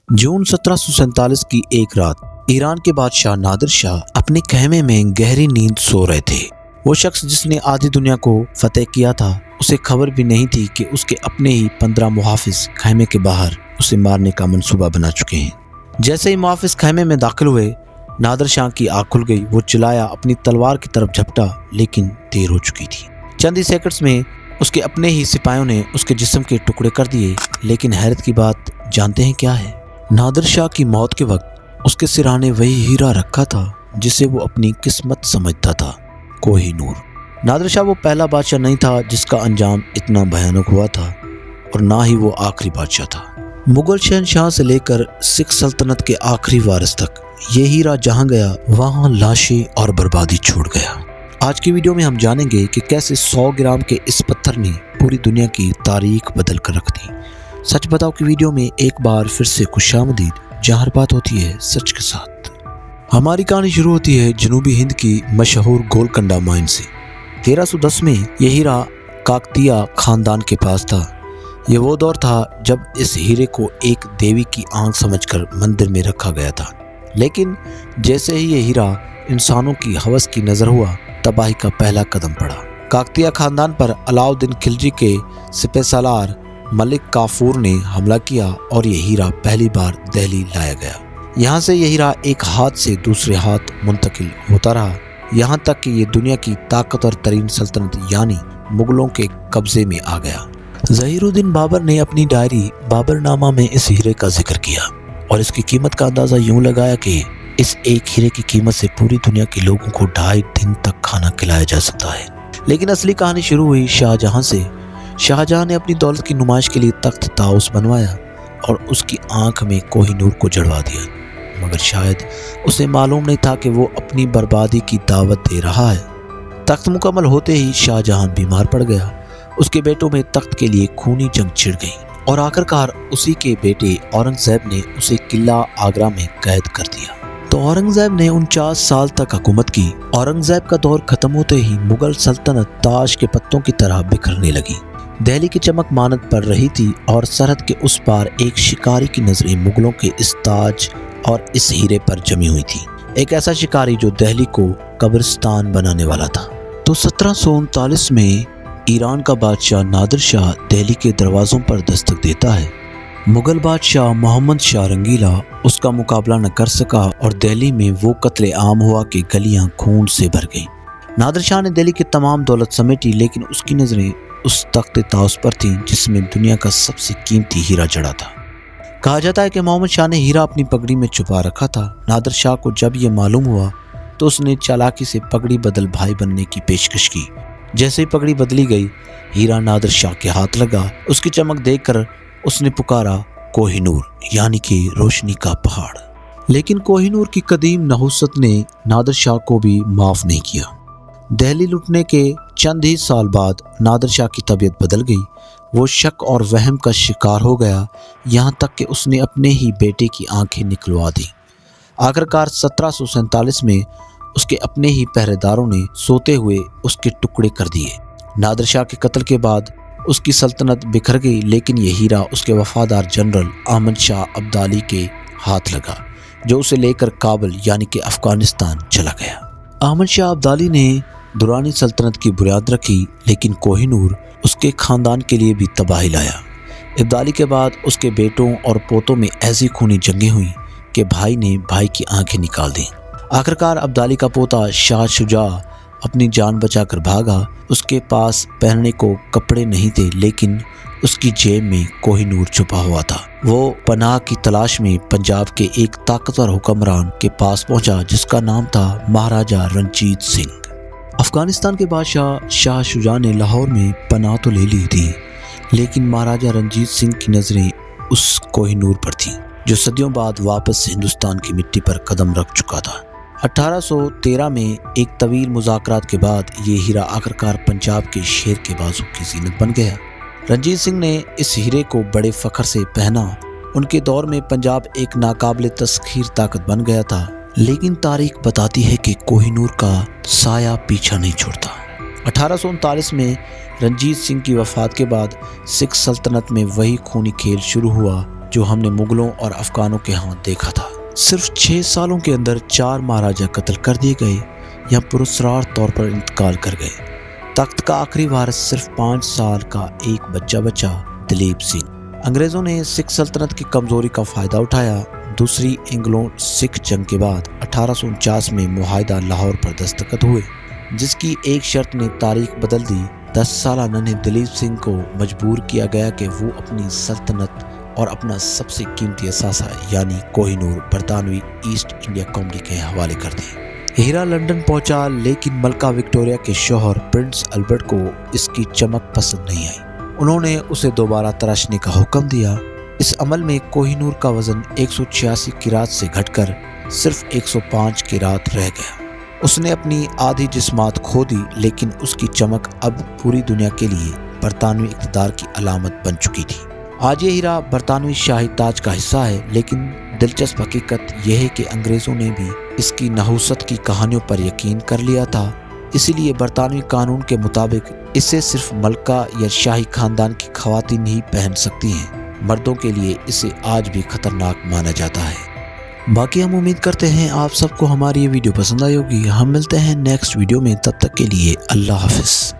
जून 1747 की एक रात ईरान के बादशाह नादिर शाह अपने खैमे में गहरी नींद सो रहे थे। वो शख्स जिसने आधी दुनिया को फतेह किया था, उसे खबर भी नहीं थी कि उसके अपने ही 15 मुहाफिज खैमे के बाहर उसे मारने का मंसूबा बना चुके हैं। जैसे ही मुहाफिज खैमे में दाखिल हुए, नादिर शाह की आँख खुल गई। वो चिल्लाया, अपनी तलवार की तरफ झपटा, लेकिन देर हो चुकी थी। चंद ही सेकंड्स में उसके अपने ही सिपाहियों ने उसके जिस्म के टुकड़े कर दिए। लेकिन हैरत की बात जानते हैं क्या है? नादिर शाह की मौत के वक्त उसके सिरहाने वही हीरा रखा था जिसे वो अपनी किस्मत समझता था, कोहिनूर। नादिर शाह वो पहला बादशाह नहीं था जिसका अंजाम इतना भयानक हुआ था, और ना ही वो आखिरी बादशाह था। मुगल शहनशाह से लेकर सिख सल्तनत के आखिरी वारिस तक ये हीरा जहाँ गया वहाँ लाशें और बर्बादी छोड़ गया। आज की वीडियो में हम जानेंगे कि कैसे 100 ग्राम के इस पत्थर ने पूरी दुनिया की तारीख बदल कर रख दी। सच बताओ कि वीडियो में एक बार फिर से खुशामदीद, जहाँ हर बात होती है सच के साथ। हमारी कहानी शुरू होती है जनूबी हिंद की मशहूर गोलकंडा माइन से। 1310 में यह हीरा काकतिया खानदान के पास था। ये वो दौर था जब इस हीरे को एक देवी की आंख समझकर मंदिर में रखा गया था। लेकिन जैसे ही ये हीरा इंसानों की हवस की नजर हुआ, तबाही का पहला कदम पड़ा। काकतिया खानदान पर अलाउद्दीन खिलजी के सिपहसालार मलिक काफूर ने हमला किया और ये हीरा पहली बार दिल्ली लाया गया। यहाँ से यह हीरा एक हाथ से दूसरे हाथ मुंतकिल होता रहा, यहाँ तक कि ये दुनिया की ताकतवर तरीन सल्तनत यानी मुगलों के कब्जे में आ गया। ज़हीरुद्दीन बाबर ने अपनी डायरी बाबरनामा में इस हीरे का जिक्र किया और इसकी कीमत का अंदाज़ा यूं लगाया कि इस एक हीरे की कीमत से पूरी दुनिया के लोगों को 2.5 दिन तक खाना खिलाया जा सकता है। लेकिन असली कहानी शुरू हुई शाहजहां से। शाहजहां ने अपनी दौलत की नुमाइश के लिए तख्त ताउस बनवाया और उसकी आंख में कोहिनूर को जड़वा दिया। मगर शायद उसे मालूम नहीं था कि वो अपनी बर्बादी की दावत दे रहा है। तख्त मुकम्मल होते ही शाहजहां बीमार पड़ गया। उसके बेटों में तख्त के लिए खूनी जंग छिड़ गई और आखिरकार उसी के बेटे औरंगजेब ने उसे किला आगरा में कैद कर दिया। तो औरंगजेब ने 49 साल तक हुकूमत की। औरंगजेब का दौर खत्म होते ही मुगल सल्तनत ताश के पत्तों की तरह बिखरने लगी। दिल्ली की चमक मानद पर रही थी और सरहद के उस पार एक शिकारी की नजरें मुगलों के इस ताज और इस हीरे पर जमी हुई थी। एक ऐसा शिकारी जो दिल्ली को कब्रिस्तान बनाने वाला था। तो 1739 में ईरान का बादशाह नादिर शाह दिल्ली के दरवाजों पर दस्तक देता है। मुगल बादशाह मोहम्मद शाह रंगीला उसका मुकाबला न कर सका और दिल्ली में वो कत्ले आम हुआ कि गलियां खून से भर गईं। नादिर शाह ने दिल्ली की तमाम दौलत समेटी, लेकिन उसकी नज़रें उस तख्त ताउस पर थीं जिसमें दुनिया का सबसे कीमती हीरा जड़ा था। कहा जाता है कि मोहम्मद शाह ने हीरा अपनी पगड़ी में छुपा रखा था। नादिर शाह को जब ये मालूम हुआ तो उसने चालाकी से पगड़ी बदल भाई बनने की पेशकश की। जैसे ही पगड़ी बदली गई, हीरा नादिर शाह के हाथ लगा। उसकी चमक देखकर उसने पुकारा, कोहिनूर, यानी कि रोशनी का पहाड़। लेकिन कोहिनूर की कदीम नहुसत ने नादिर शाह को भी माफ नहीं किया। दिल्ली लुटने के चंद ही साल बाद नादिर शाह की तबीयत बदल गई। वो शक और वहम का शिकार हो गया, यहाँ तक कि उसने अपने ही बेटे की आंखें निकलवा दी। आखिरकार 1747 में उसके अपने ही पहरेदारों ने सोते हुए उसके टुकड़े कर दिए। नादिर शाह के कत्ल के बाद उसकी सल्तनत बिखर गई, लेकिन यह हीरा उसके वफादार जनरल अहमद शाह अब्दाली के हाथ लगा, जो उसे लेकर काबुल यानी कि अफगानिस्तान चला गया। अहमद शाह अब्दाली ने दुरानी सल्तनत की बुनियाद रखी, लेकिन कोहिनूर उसके खानदान के लिए भी तबाही लाया। अब्दाली के बाद उसके बेटों और पोतों में ऐसी खूनी जंगें हुई कि भाई ने भाई की आंखें निकाल दी। आखिरकार अब्दाली का पोता शाह शुजा अपनी जान बचाकर भागा। उसके पास पहनने को कपड़े नहीं थे, लेकिन उसकी जेब में कोहिनूर छुपा हुआ था। वो पनाह की तलाश में पंजाब के एक ताकतवर हुक्मरान के पास पहुंचा जिसका नाम था महाराजा रणजीत सिंह। अफगानिस्तान के बादशाह शाह शुजा ने लाहौर में पनाह तो ले ली थी, लेकिन महाराजा रणजीत सिंह की नजरें उस कोहिनूर पर थीं, जो सदियों बाद वापस हिंदुस्तान की मिट्टी पर कदम रख चुका था। 1813 में एक तवील मुज़ाकरात के बाद ये हीरा आखिरकार पंजाब के शेर के बाजू की ज़ीनत बन गया। रणजीत सिंह ने इस हीरे को बड़े फ़ख्र से पहना। उनके दौर में पंजाब एक नाकाबिले तस्खीर ताकत बन गया था, लेकिन तारीख बताती है कि कोहिनूर का साया पीछा नहीं छोड़ता। 1839 में रणजीत सिंह की वफ़ात के बाद सिख सल्तनत में वही खूनी खेल शुरू हुआ जो हमने मुगलों और अफगानों के हाथ देखा था। सिर्फ 6 सालों के अंदर 4 महाराजा कत्ल कर दिए गए या पुरस्कार तौर पर इंतकाल कर गए। तख्त का आखिरी वारिस सिर्फ 5 साल का एक बच्चा बचा, दलीप सिंह। अंग्रेजों ने सिख सल्तनत की कमजोरी का फायदा उठाया। दूसरी एंग्लो सिख जंग के बाद 1849 में मुआहिदा लाहौर पर दस्तखत हुए, जिसकी एक शर्त ने तारीख बदल दी। 10 साल नन्हे दलीप सिंह को मजबूर किया गया कि वो अपनी सल्तनत और अपना सबसे कीमती असासा यानी कोहिनूर बरतानवी ईस्ट इंडिया कंपनी के हवाले कर दें। हीरा लंदन पहुंचा, लेकिन मलका विक्टोरिया के शौहर प्रिंस अल्बर्ट को इसकी चमक पसंद नहीं आई। उन्होंने उसे दोबारा तराशने का हुक्म दिया। इस अमल में कोहिनूर का वजन 186 किरात से घटकर सिर्फ 105 किरात रह गया। उसने अपनी आधी जिस्मात खो दी, लेकिन उसकी चमक अब पूरी दुनिया के लिए बरतानवी इक़्तिदार की अलामत बन चुकी थी। आज ये हीरा बरतानवी शाही ताज का हिस्सा है, लेकिन दिलचस्प हकीकत यह है कि अंग्रेज़ों ने भी इसकी नहुसत की कहानियों पर यकीन कर लिया था। इसीलिए बरतानवी कानून के मुताबिक इसे सिर्फ मलका या शाही खानदान की ख़वातीन ही पहन सकती हैं। मर्दों के लिए इसे आज भी खतरनाक माना जाता है। बाकी हम उम्मीद करते हैं आप सबको हमारी ये वीडियो पसंद आई होगी। हम मिलते हैं नेक्स्ट वीडियो में, तब तक के लिए अल्लाह हाफ़िज़।